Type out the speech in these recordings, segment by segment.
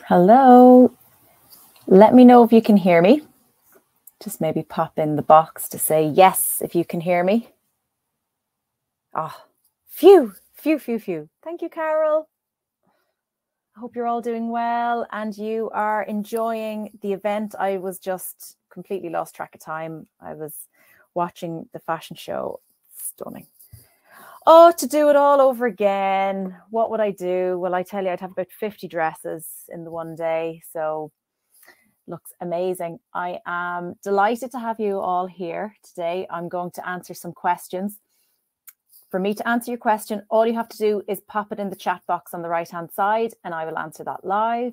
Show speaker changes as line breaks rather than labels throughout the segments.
Hello. Let me know if you can hear me. Just maybe pop in the box to say yes if you can hear me. Ah, phew. Thank you, Carol. I hope you're all doing well and you are enjoying the event. I was just completely lost track of time. I was watching the fashion show. Stunning. Oh, to do it all over again. What would I do? Well, I tell you, I'd have about 50 dresses in the one day. So looks amazing. I am delighted to have you all here today. I'm going to answer some questions. For me to answer your question, all you have to do is pop it in the chat box on the right-hand side and I will answer that live.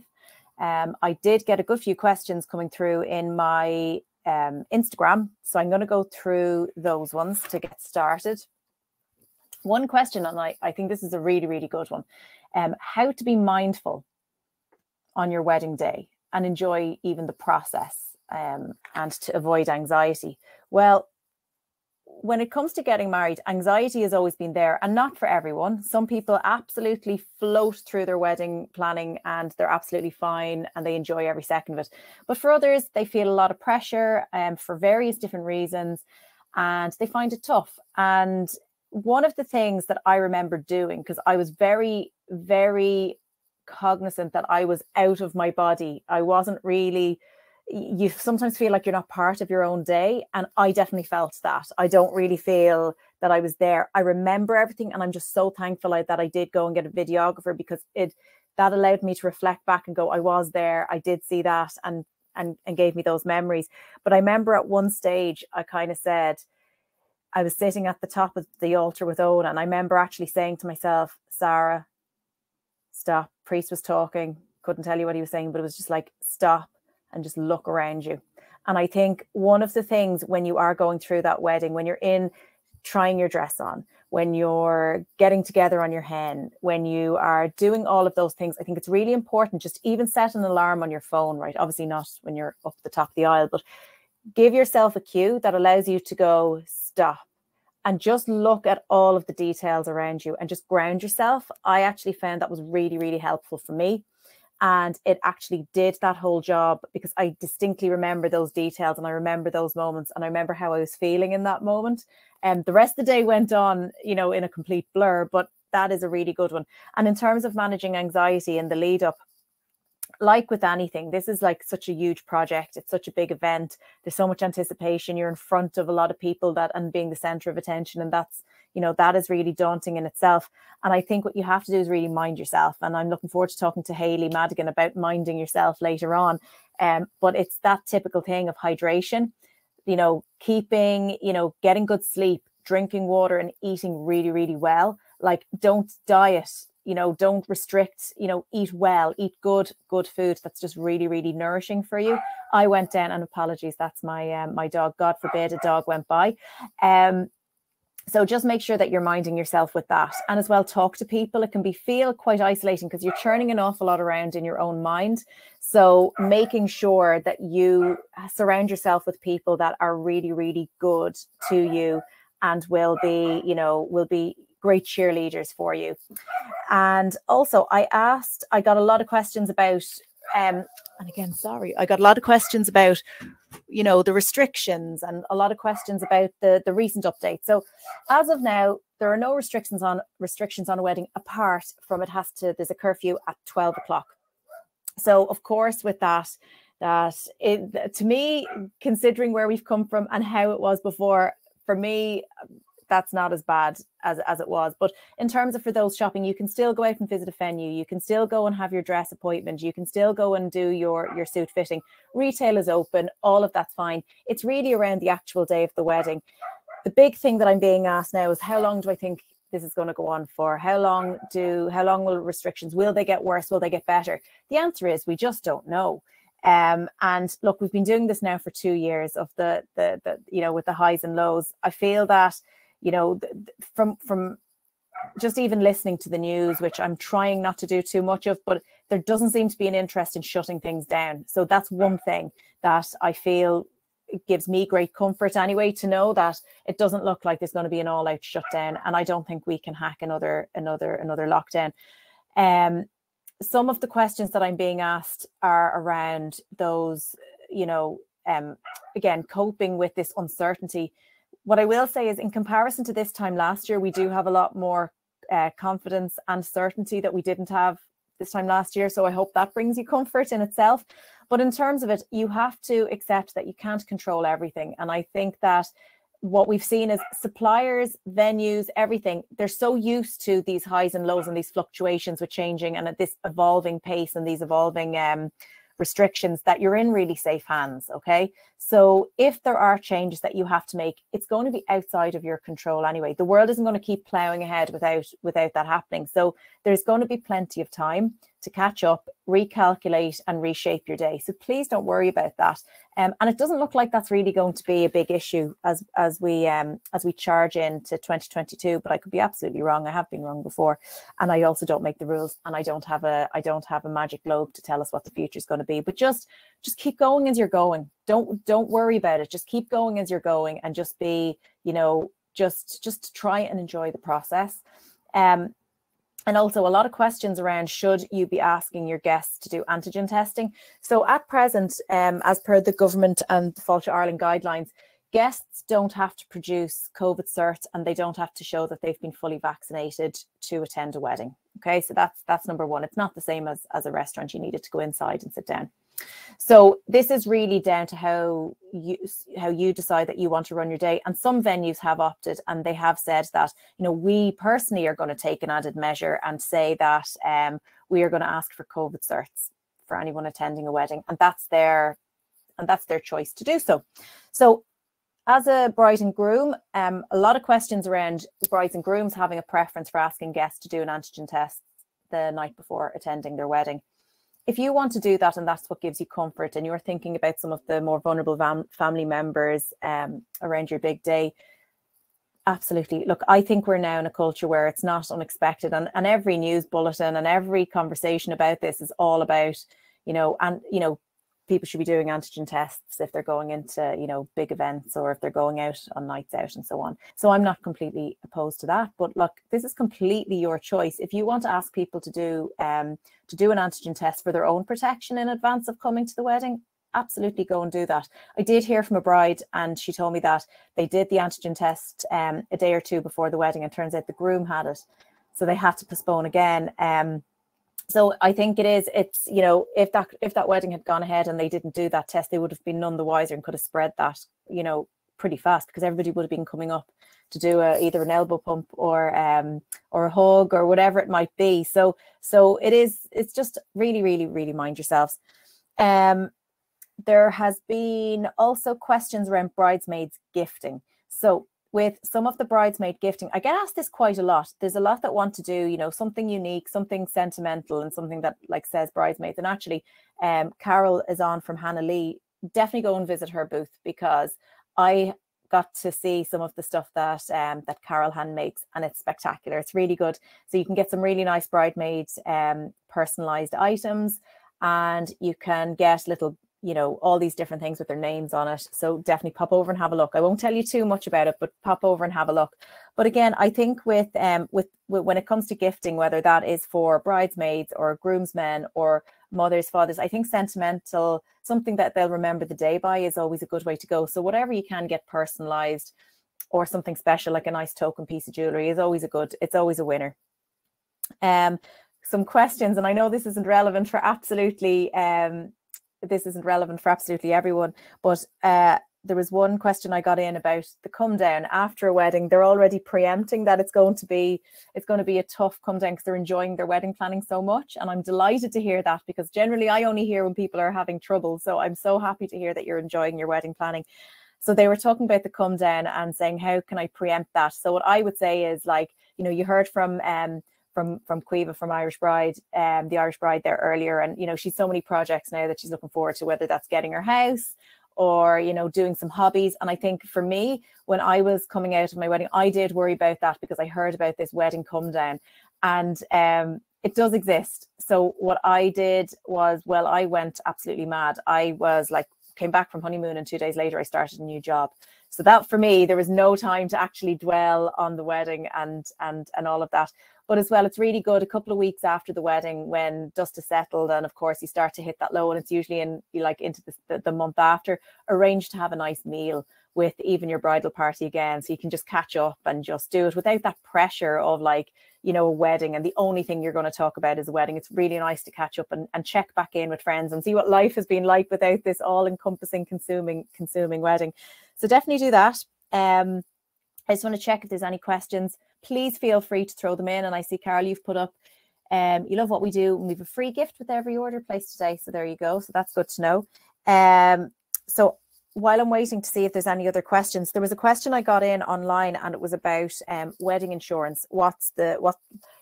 I did get a good few questions coming through in my Instagram, so I'm going to go through those ones to get started. One question, and I think this is a really, really good one. How to be mindful on your wedding day and enjoy even the process and to avoid anxiety. Well, when it comes to getting married, anxiety has always been there and not for everyone. Some people absolutely float through their wedding planning and they're absolutely fine and they enjoy every second of it. But for others, they feel a lot of pressure for various different reasons and they find it tough. And one of the things that I remember doing, because I was very, very cognizant that I was out of my body. I wasn't really, you sometimes feel like you're not part of your own day. And I definitely felt that. I don't really feel that I was there. I remember everything. And I'm just so thankful that I did go and get a videographer because that allowed me to reflect back and go, I was there. I did see that and gave me those memories. But I remember at one stage, I kind of said, I was sitting at the top of the altar with Owen. And I remember actually saying to myself, Sarah, stop. Priest was talking, couldn't tell you what he was saying, but it was just like, stop and just look around you. And I think one of the things when you are going through that wedding, when you're in trying your dress on, when you're getting together on your hen, when you are doing all of those things, I think it's really important just even set an alarm on your phone, right? Obviously not when you're up the top of the aisle, but give yourself a cue that allows you to go, stop. And just look at all of the details around you and just ground yourself. I actually found that was really, really helpful for me. And it actually did that whole job because I distinctly remember those details and I remember those moments and I remember how I was feeling in that moment. And the rest of the day went on, in a complete blur, but that is a really good one. And in terms of managing anxiety in the lead up, like with anything, this is like such a huge project. It's such a big event. There's so much anticipation. You're in front of a lot of people and being the center of attention. And that's, that is really daunting in itself. And I think what you have to do is really mind yourself. And I'm looking forward to talking to Hayley Madigan about minding yourself later on. But it's that typical thing of hydration, keeping, getting good sleep, drinking water and eating really, really well. Like don't diet. Don't restrict, eat well, eat good food that's just really, really nourishing for you. I went down, and apologies, that's my dog. God forbid a dog went by. So just make sure that you're minding yourself with that. And as well, talk to people. It can feel quite isolating because you're churning an awful lot around in your own mind. So making sure that you surround yourself with people that are really, really good to you and will be great cheerleaders for you. And also I got a lot of questions about, and again, sorry, I got a lot of questions about, the restrictions and a lot of questions about the recent update. So as of now, there are no restrictions on a wedding apart from there's a curfew at 12 o'clock. So of course with that to me, considering where we've come from and how it was before, for me, that's not as bad as it was. But in terms of for those shopping, you can still go out and visit a venue. You can still go and have your dress appointment. You can still go and do your suit fitting. Retail is open. All of that's fine. It's really around the actual day of the wedding. The big thing that I'm being asked now is how long do I think this is going to go on for? How long will restrictions, will they get worse? Will they get better? The answer is we just don't know. And look, we've been doing this now for 2 years of the with the highs and lows. I feel that, from just even listening to the news, which I'm trying not to do too much of, but there doesn't seem to be an interest in shutting things down. So that's one thing that I feel it gives me great comfort anyway, to know that it doesn't look like there's going to be an all-out shutdown, and I don't think we can hack another lockdown. some of the questions that I'm being asked are around those, you know, again, coping with this uncertainty. What I will say is, in comparison to this time last year, we do have a lot more confidence and certainty that we didn't have this time last year. So I hope that brings you comfort in itself. But in terms of it, you have to accept that you can't control everything. And I think that what we've seen is suppliers, venues, everything, they're so used to these highs and lows and these fluctuations with changing and at this evolving pace and these evolving restrictions, that you're in really safe hands. Okay, so if there are changes that you have to make, it's going to be outside of your control anyway. The world isn't going to keep plowing ahead without that happening. So there's going to be plenty of time to catch up, recalculate and reshape your day. So please don't worry about that. And it doesn't look like that's really going to be a big issue as we charge into 2022, but I could be absolutely wrong. I have been wrong before, and I also don't make the rules, and I don't have a magic globe to tell us what the future is going to be. But just keep going as you're going. Don't worry about it. Just keep going as you're going, and just be, you know, just try and enjoy the process. And also a lot of questions around, should you be asking your guests to do antigen testing? So at present, as per the government and the Fáilte Ireland guidelines, guests don't have to produce COVID certs, and they don't have to show that they've been fully vaccinated to attend a wedding. Okay, so that's number one. It's not the same as a restaurant. You needed to go inside and sit down. So this is really down to how you decide that you want to run your day. And some venues have opted, and they have said that, you know, we personally are going to take an added measure and say that we are going to ask for COVID certs for anyone attending a wedding, and that's their choice to do so. So as a bride and groom, a lot of questions around brides and grooms having a preference for asking guests to do an antigen test the night before attending their wedding. If you want to do that, and that's what gives you comfort, and you're thinking about some of the more vulnerable family members around your big day, absolutely. Look, I think we're now in a culture where it's not unexpected, and every news bulletin and every conversation about this is all about, you know, and, you know, people should be doing antigen tests if they're going into, you know, big events, or if they're going out on nights out and so on. So I'm not completely opposed to that, but look, this is completely your choice. If you want to ask people to do an antigen test for their own protection in advance of coming to the wedding, absolutely go and do that. I did hear from a bride, and she told me that they did the antigen test a day or two before the wedding, and turns out the groom had it, so they had to postpone again. So I think it's, you know, if that wedding had gone ahead and they didn't do that test, they would have been none the wiser and could have spread that, you know, pretty fast, because everybody would have been coming up to do either an elbow pump or a hug or whatever it might be. So it's just really, really, really mind yourselves. There has been also questions around bridesmaids gifting. So with some of the bridesmaid gifting, I get asked this quite a lot. There's a lot that want to do, you know, something unique, something sentimental, and something that like says bridesmaids. And actually, Carol is on from Hannah Lee. Definitely go and visit her booth, because I got to see some of the stuff that that Carol hand makes, and it's spectacular. It's really good. So you can get some really nice bridesmaids personalized items, and you can get little, you know, all these different things with their names on it. So definitely pop over and have a look. I won't tell you too much about it, but pop over and have a look. But again, I think with when it comes to gifting, whether that is for bridesmaids or groomsmen or mothers, fathers, I think sentimental, something that they'll remember the day by, is always a good way to go. So whatever you can get personalized, or something special like a nice token piece of jewelry, is always it's always a winner. Some questions, and I know this isn't relevant for absolutely everyone, but there was one question I got in about the come down after a wedding. They're already preempting that it's going to be a tough come down, because they're enjoying their wedding planning so much. And I'm delighted to hear that, because generally I only hear when people are having trouble. So I'm so happy to hear that you're enjoying your wedding planning. So they were talking about the come down and saying, how can I preempt that? So what I would say is, like, you know, you heard from Quiva from Irish Bride, the Irish Bride there earlier, and you know, she's so many projects now that she's looking forward to, whether that's getting her house or, you know, doing some hobbies. And I think for me, when I was coming out of my wedding, I did worry about that, because I heard about this wedding come down, and it does exist. So what I did was, well, I went absolutely mad. I was like, came back from honeymoon, and 2 days later I started a new job. So that, for me, there was no time to actually dwell on the wedding and all of that. But as well, it's really good a couple of weeks after the wedding when dust is settled, and of course you start to hit that low, and it's usually in like into the month after, arrange to have a nice meal with even your bridal party again, so you can just catch up and just do it without that pressure of like, you know, a wedding and the only thing you're going to talk about is a wedding. It's really nice to catch up and check back in with friends and see what life has been like without this all-encompassing consuming wedding. So definitely do that. I just want to check if there's any questions. Please feel free to throw them in. And I see, Carol, you've put up, you love what we do. We have a free gift with every order placed today. So there you go. So that's good to know. So while I'm waiting to see if there's any other questions, there was a question I got in online, and it was about wedding insurance.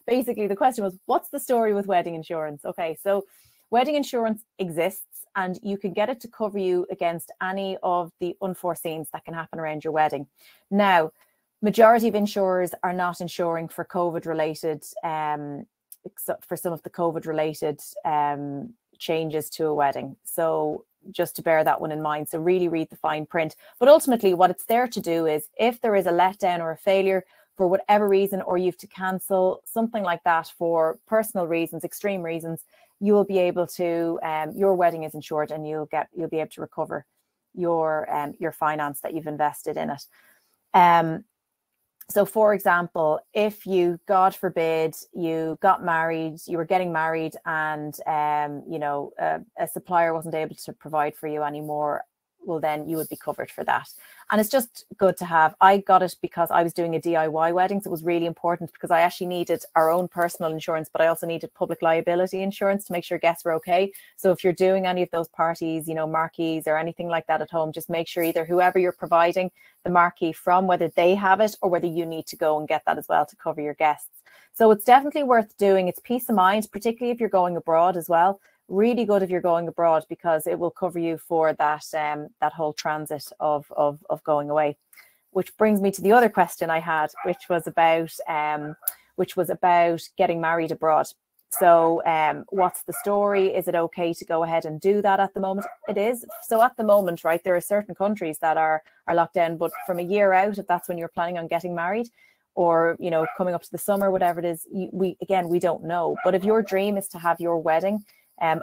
Basically the question was, what's the story with wedding insurance? Okay, so wedding insurance exists, and you can get it to cover you against any of the unforeseens that can happen around your wedding. Now, majority of insurers are not insuring for COVID-related, for some of the COVID-related changes to a wedding. So just to bear that one in mind. So really read the fine print. But ultimately what it's there to do is, if there is a letdown or a failure for whatever reason, or you have to cancel something like that for personal reasons, extreme reasons, you will be able to, your wedding is insured, and you'll be able to recover your finance that you've invested in it. So for example, if you, God forbid, you got married, you were getting married, and you know, a supplier wasn't able to provide for you anymore, well, then you would be covered for that. And it's just good to have. I got it because I was doing a DIY wedding, so it was really important because I actually needed our own personal insurance, but I also needed public liability insurance to make sure guests were okay. So if you're doing any of those parties, you know, marquees or anything like that at home, just make sure either whoever you're providing the marquee from, whether they have it or whether you need to go and get that as well to cover your guests. So it's definitely worth doing. It's peace of mind, particularly if you're going abroad as well. Really good if you're going abroad, because it will cover you for that that whole transit of going away. Which brings me to the other question I had, which was about getting married abroad. So what's the story? Is it okay to go ahead and do that at the moment? It is. So at the moment, right, there are certain countries that are locked down, but from a year out, if that's when you're planning on getting married, or, you know, coming up to the summer, whatever it is, we don't know. But if your dream is to have your wedding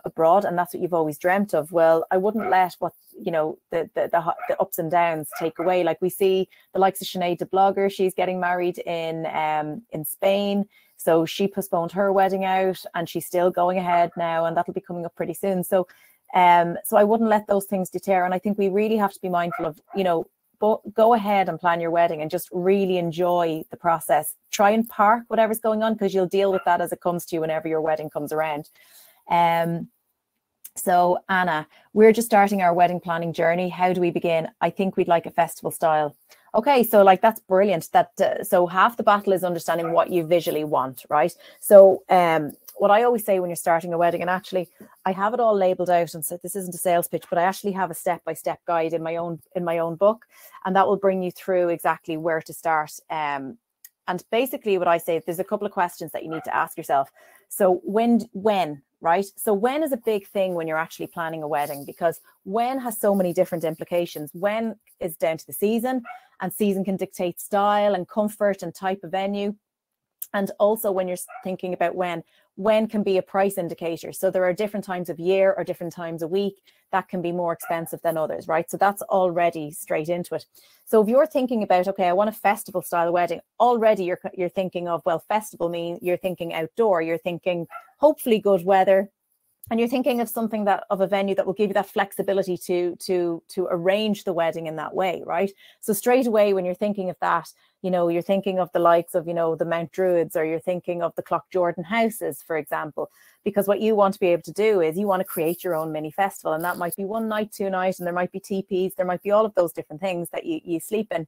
abroad, and that's what you've always dreamt of, well, I wouldn't let what, you know, the ups and downs take away. Like we see the likes of Sinead the blogger, she's getting married in Spain, so she postponed her wedding out, and she's still going ahead now, and that'll be coming up pretty soon. So so I wouldn't let those things deter, and I think we really have to be mindful of, you know, go ahead and plan your wedding and just really enjoy the process. Try and park whatever's going on, because you'll deal with that as it comes to you whenever your wedding comes around. So Anna, we're just starting our wedding planning journey. How do we begin? I think we'd like a festival style. Okay, so like that's brilliant. That so half the battle is understanding what you visually want, right? So what I always say when you're starting a wedding, and actually I have it all labeled out, and so this isn't a sales pitch, but I actually have a step-by-step guide in my own book, and that will bring you through exactly where to start. And basically what I say, there's a couple of questions that you need to ask yourself. So when, right? So when is a big thing when you're actually planning a wedding, because when has so many different implications. When is down to the season, and season can dictate style and comfort and type of venue. And also when you're thinking about when can be a price indicator. So there are different times of year or different times a week that can be more expensive than others, right? So that's already straight into it. So if you're thinking about, okay, I want a festival style wedding, already you're thinking of, well, festival means you're thinking outdoor, you're thinking hopefully good weather, and you're thinking of something of a venue that will give you that flexibility to arrange the wedding in that way, right? So straight away when you're thinking of that, you know, you're thinking of the likes of, you know, the Mount Druids, or you're thinking of the Clock Jordan houses, for example, because what you want to be able to do is you want to create your own mini festival, and that might be 1 night, 2 nights, and there might be teepees, there might be all of those different things that you sleep in.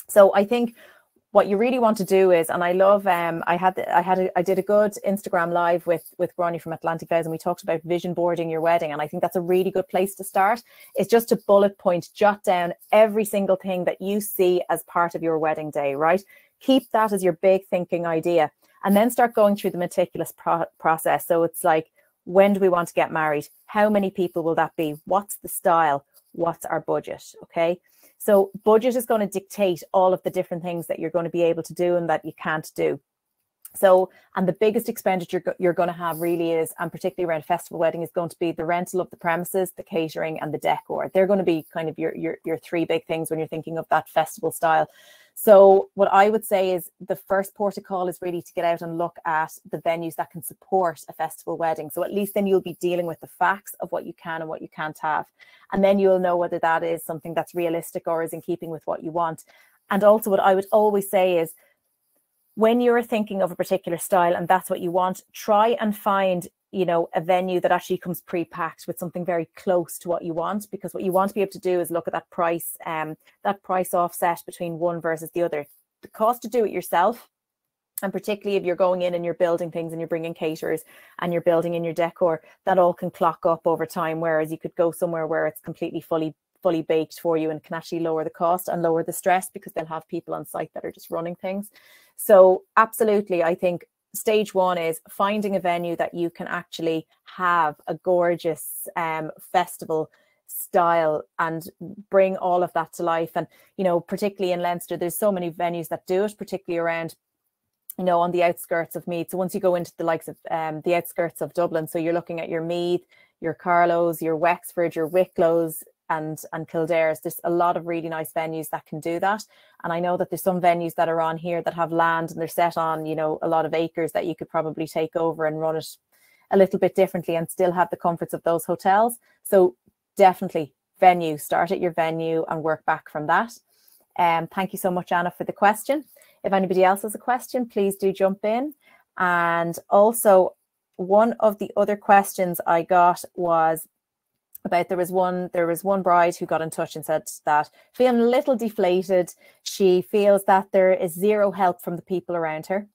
So I think what you really want to do is, and I love, I did a good Instagram live with Gráinne from Atlantic Vows, and we talked about vision boarding your wedding. And I think that's a really good place to start. It's just to bullet point, jot down every single thing that you see as part of your wedding day, right? Keep that as your big thinking idea, and then start going through the meticulous process. So it's like, when do we want to get married? How many people will that be? What's the style? What's our budget? Okay. So budget is going to dictate all of the different things that you're going to be able to do and that you can't do. So, and the biggest expenditure you're going to have really is, and particularly around festival wedding, is going to be the rental of the premises, the catering and the decor. They're going to be kind of your three big things when you're thinking of that festival style. So what I would say is the first port of call is really to get out and look at the venues that can support a festival wedding. So at least then you'll be dealing with the facts of what you can and what you can't have. And then you'll know whether that is something that's realistic or is in keeping with what you want. And also what I would always say is, when you're thinking of a particular style and that's what you want, try and find, you know, a venue that actually comes pre-packed with something very close to what you want, because what you want to be able to do is look at that price offset between one versus the other. The cost to do it yourself, and particularly if you're going in and you're building things and you're bringing caterers and you're building in your decor, that all can clock up over time, whereas you could go somewhere where it's completely fully baked for you and can actually lower the cost and lower the stress, because they'll have people on site that are just running things. So absolutely, I think stage one is finding a venue that you can actually have a gorgeous festival style and bring all of that to life. And, you know, particularly in Leinster, there's so many venues that do it, particularly around, you know, on the outskirts of Meath. So once you go into the likes of the outskirts of Dublin, so you're looking at your Meath, your Carlows, your Wexford, your Wicklow's, and Kildare's. There's a lot of really nice venues that can do that. And I know that there's some venues that are on here that have land and they're set on, you know, a lot of acres that you could probably take over and run it a little bit differently and still have the comforts of those hotels. So definitely venue, start at your venue and work back from that. Thank you so much, Anna, for the question. If anybody else has a question, please do jump in. And also, one of the other questions I got was about, there was one bride who got in touch and said that feeling a little deflated. She feels that there is zero help from the people around her.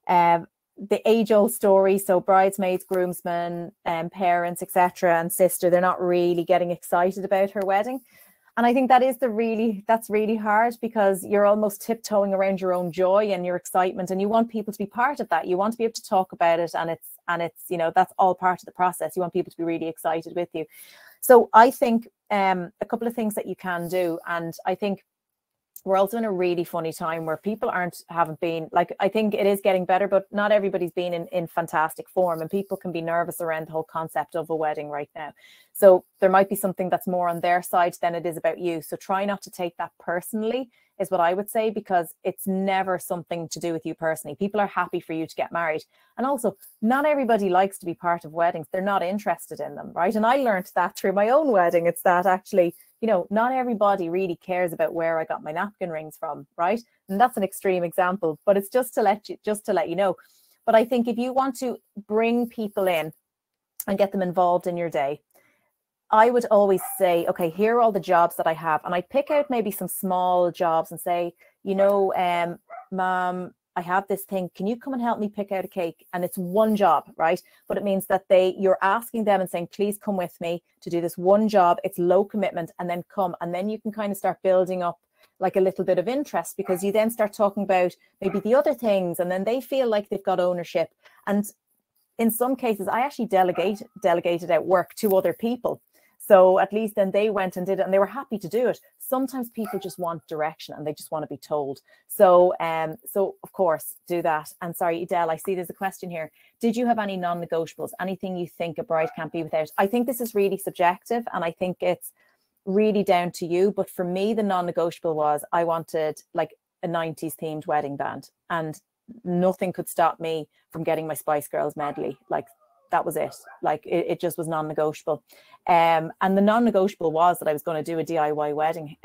The age-old story, so bridesmaids, groomsmen, parents, etc., and sister, they're not really getting excited about her wedding. And I think that is that's really hard, because you're almost tiptoeing around your own joy and your excitement, and you want people to be part of that. You want to be able to talk about it, and it's you know, that's all part of the process. You want people to be really excited with you. So I think a couple of things that you can do, and I think we're also in a really funny time where people haven't been, like, I think it is getting better, but not everybody's been in fantastic form, and people can be nervous around the whole concept of a wedding right now. So there might be something that's more on their side than it is about you. So try not to take that personally, is what I would say, because it's never something to do with you personally. People are happy for you to get married. And also, not everybody likes to be part of weddings. They're not interested in them, right? And I learned that through my own wedding. It's that actually, you know, not everybody really cares about where I got my napkin rings from, right? And that's an extreme example, but it's just to let you know. But I think if you want to bring people in and get them involved in your day, I would always say, okay, here are all the jobs that I have. And I pick out maybe some small jobs and say, you know, Mom, I have this thing. Can you come and help me pick out a cake? And it's one job, right? But it means that you're asking them and saying, please come with me to do this one job. It's low commitment, and then come. And then you can kind of start building up like a little bit of interest, because you then start talking about maybe the other things, and then they feel like they've got ownership. And in some cases, I actually delegated out work to other people. So at least then they went and did it, and they were happy to do it. Sometimes people just want direction and they just want to be told. So of course, do that. And sorry, Edel, I see there's a question here. Did you have any non-negotiables? Anything you think a bride can't be without? I think this is really subjective, and I think it's really down to you. But for me, the non-negotiable was I wanted like a 90s themed wedding band, and nothing could stop me from getting my Spice Girls medley. Like, that was it. Like, it just was non-negotiable. And the non-negotiable was that I was going to do a DIY wedding.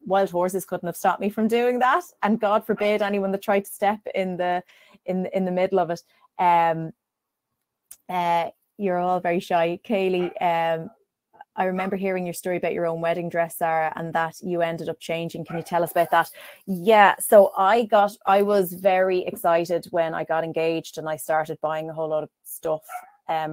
Wild horses couldn't have stopped me from doing that. And God forbid anyone that tried to step in the middle of it. You're all very shy. Kaylee, I remember hearing your story about your own wedding dress, Sarah, and that you ended up changing. Can you tell us about that? Yeah, so I was very excited when I got engaged, and I started buying a whole lot of stuff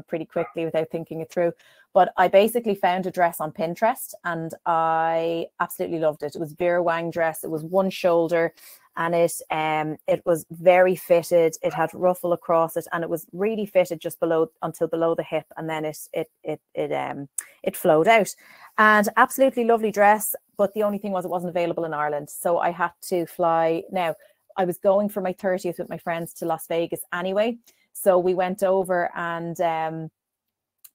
pretty quickly without thinking it through. But I basically found a dress on Pinterest, and I absolutely loved it. It was Vera Wang dress. It was one shoulder, and it was very fitted. It had ruffle across it, and it was really fitted just until below the hip, and then it flowed out. And absolutely lovely dress, but the only thing was it wasn't available in Ireland, so I had to fly. Now, I was going for my 30th with my friends to Las Vegas anyway. So we went over and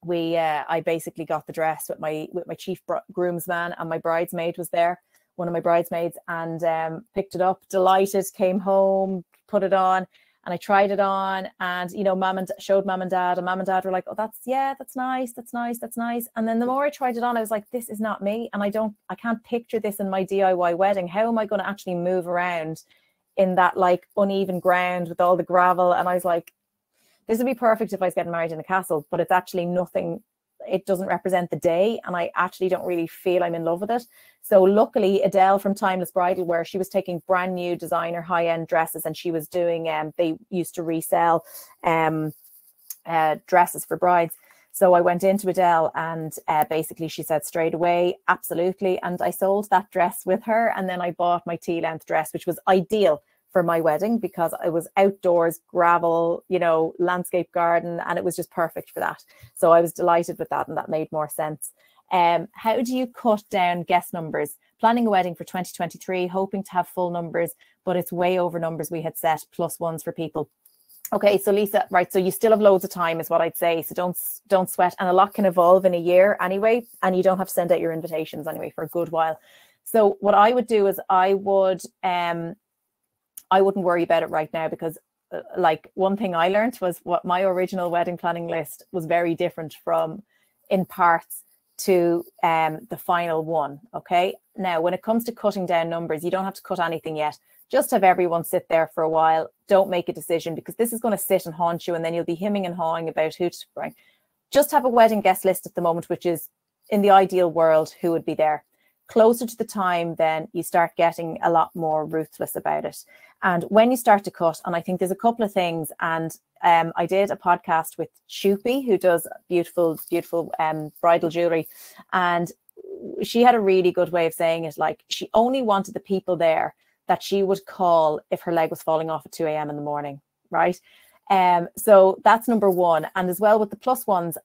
I basically got the dress with my chief groomsman, and my bridesmaid was there, one of my bridesmaids, and picked it up, delighted, came home, put it on, and I tried it on, and showed mum and dad, and mum and dad were like, oh, that's nice, that's nice, that's nice. And then the more I tried it on, I was like, this is not me, and I can't picture this in my DIY wedding. How am I going to actually move around in that like uneven ground with all the gravel? And I was like, this would be perfect if I was getting married in a castle, but it's actually nothing. It doesn't represent the day, and I actually don't really feel I'm in love with it. So luckily, Adele from Timeless Bridal Wear, she was taking brand new designer high-end dresses, and she was doing, they used to resell dresses for brides. So I went into Adele, and basically she said straight away, absolutely. And I sold that dress with her. And then I bought my tea-length dress, which was ideal for my wedding because it was outdoors, gravel, landscape garden, and it was just perfect for that. So I was delighted with that, and that made more sense. How do you cut down guest numbers? Planning a wedding for 2023, hoping to have full numbers, but it's way over numbers we had set, +1s for people. Okay, so Lisa, right, so you still have loads of time is what I'd say. So don't sweat, and a lot can evolve in a year anyway, and you don't have to send out your invitations anyway for a good while. So what I would do is I wouldn't worry about it right now, because like one thing I learned was what my original wedding planning list was very different from in parts to the final one. Okay, now when it comes to cutting down numbers, you don't have to cut anything yet. Just have everyone sit there for a while. Don't make a decision, because this is going to sit and haunt you, and then you'll be hemming and hawing about who to bring. Just have a wedding guest list at the moment, which is in the ideal world who would be there. Closer to the time, then you start getting a lot more ruthless about it. And when you start to cut, and I think there's a couple of things, and I did a podcast with Choupy, who does beautiful bridal jewelry, and she had a really good way of saying it. Like, she only wanted the people there that she would call if her leg was falling off at 2 a.m. in the morning, right? So that's number one. And as well with the +1s,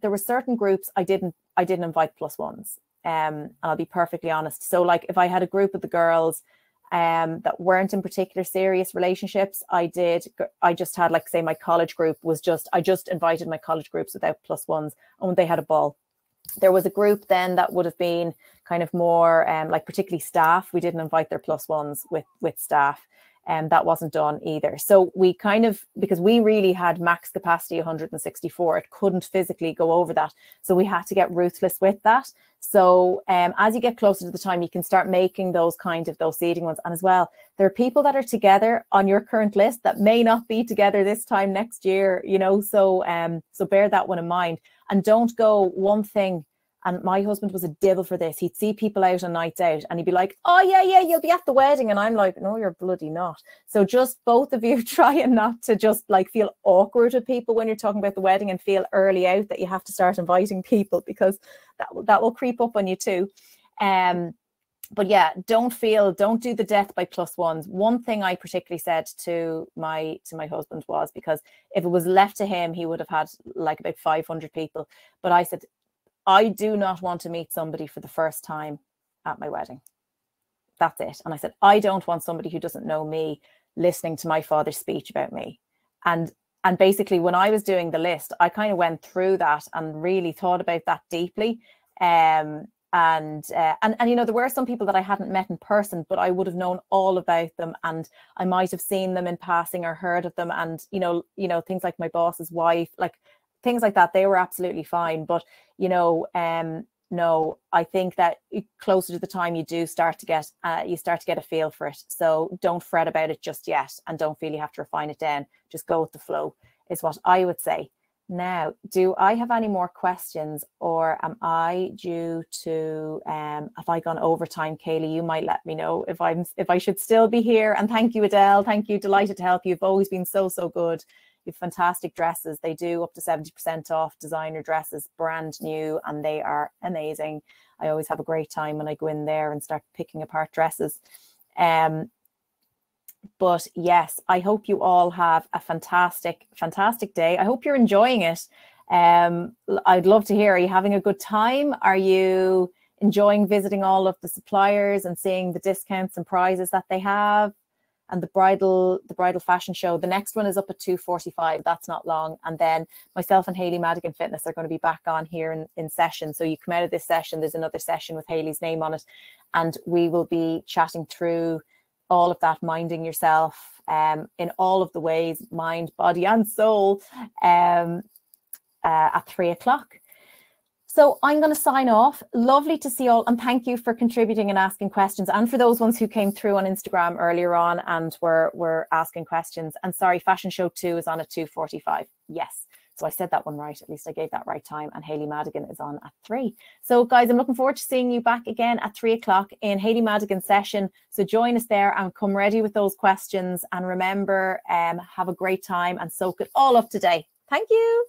there were certain groups I didn't invite +1s. And I'll be perfectly honest. So like if I had a group of the girls that weren't in particular serious relationships, I just had, like, say my college group was I just invited my college groups without +1s, and they had a ball. There was a group then that would have been kind of more like particularly staff. We didn't invite their +1s with staff. And that wasn't done either. So we kind of, because we really had max capacity 164, it couldn't physically go over that. So we had to get ruthless with that. So as you get closer to the time, you can start making those seating ones. And as well, there are people that are together on your current list that may not be together this time next year, so bear that one in mind. And don't go one thing. And my husband was a devil for this. He'd see people out on nights out and he'd be like, oh, yeah, you'll be at the wedding. And I'm like, no, you're bloody not. So just both of you trying not to just like feel awkward with people when you're talking about the wedding, and feel early out that you have to start inviting people, because that will creep up on you too. But yeah, don't do the death by +1s. One thing I particularly said to my husband was, because if it was left to him, he would have had like about 500 people. But I said, I do not want to meet somebody for the first time at my wedding. That's it. And I said, I don't want somebody who doesn't know me listening to my father's speech about me. And basically, when I was doing the list, I kind of went through that and really thought about that deeply. And there were some people that I hadn't met in person, but I would have known all about them, and I might have seen them in passing or heard of them. And things like my boss's wife, like things like that, they were absolutely fine. But no, I think that closer to the time, you do start to get a feel for it. So don't fret about it just yet, and don't feel you have to refine it down. Just go with the flow is what I would say. Now, do I have any more questions, or am I due to, have I gone over time? Kaylee, you might let me know if I should still be here. And thank you, Adele. Thank you. Delighted to help you. You've always been so good. You have fantastic dresses. They do up to 70% off designer dresses, brand new, and they are amazing. I always have a great time when I go in there and start picking apart dresses. But yes, I hope you all have a fantastic day. I hope you're enjoying it. I'd love to hear, are you having a good time? Are you enjoying visiting all of the suppliers and seeing the discounts and prizes that they have? and the bridal fashion show. The next one is up at 2:45. That's not long. And then myself and Hayley Madigan Fitness are going to be back on here in session. So you come out of this session, there's another session with Hayley's name on it, and we will be chatting through all of that, minding yourself in all of the ways, mind, body and soul, at 3 o'clock. So I'm going to sign off. Lovely to see you all, and thank you for contributing and asking questions, and for those ones who came through on Instagram earlier on and were asking questions. And sorry, Fashion Show 2 is on at 2:45. Yes, so I said that one right. At least I gave that right time. And Hayley Madigan is on at 3. So guys, I'm looking forward to seeing you back again at 3 o'clock in Hayley Madigan's session. So join us there and come ready with those questions. And remember, have a great time and soak it all up today. Thank you.